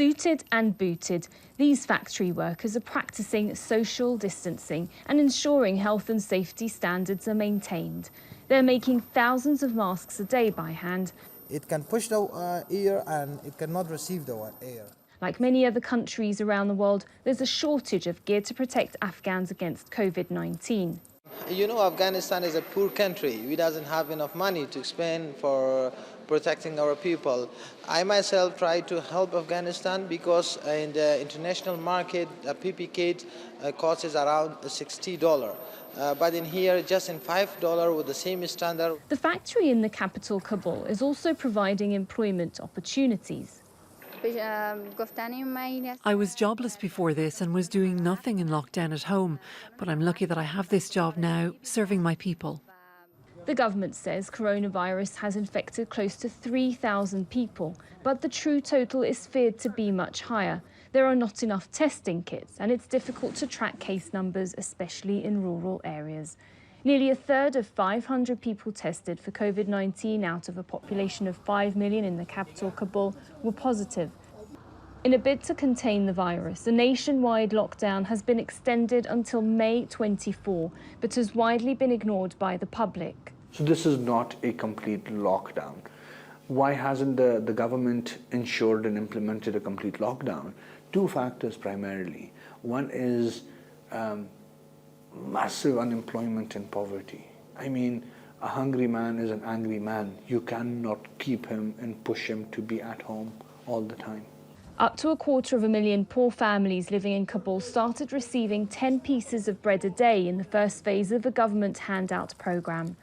Suited and booted, these factory workers are practicing social distancing and ensuring health and safety standards are maintained. They're making thousands of masks a day by hand. It can push the air and it cannot receive the air. Like many other countries around the world, there's a shortage of gear to protect Afghans against COVID-19. You know, Afghanistan is a poor country. We doesn't have enough money to spend for protecting our people. I myself try to help Afghanistan because in the international market, a PP kit costs around $60. But in here, just in $5 with the same standard. The factory in the capital, Kabul, is also providing employment opportunities. I was jobless before this and was doing nothing in lockdown at home, but I'm lucky that I have this job now, serving my people. The government says coronavirus has infected close to 3,000 people, but the true total is feared to be much higher. There are not enough testing kits, and it's difficult to track case numbers, especially in rural areas. Nearly a third of 500 people tested for COVID-19 out of a population of 5 million in the capital, Kabul, were positive. In a bid to contain the virus, a nationwide lockdown has been extended until May 24, but has widely been ignored by the public. So this is not a complete lockdown. Why hasn't the government ensured and implemented a complete lockdown? Two factors primarily. One is massive unemployment and poverty. I mean, a hungry man is an angry man. You cannot keep him and push him to be at home all the time. Up to 250,000 poor families living in Kabul started receiving 10 pieces of bread a day in the first phase of the government handout programme.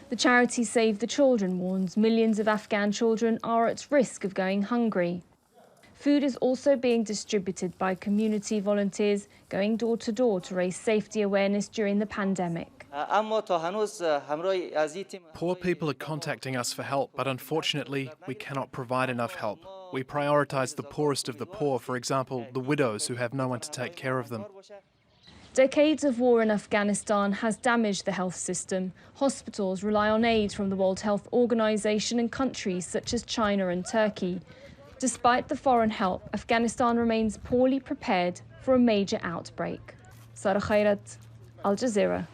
The charity Save the Children warns millions of Afghan children are at risk of going hungry. Food is also being distributed by community volunteers going door to door to raise safety awareness during the pandemic. Poor people are contacting us for help, but unfortunately, we cannot provide enough help. We prioritise the poorest of the poor, for example, the widows who have no one to take care of them. Decades of war in Afghanistan has damaged the health system. Hospitals rely on aid from the World Health Organization and countries such as China and Turkey. Despite the foreign help, Afghanistan remains poorly prepared for a major outbreak. Sara Khairat, Al Jazeera.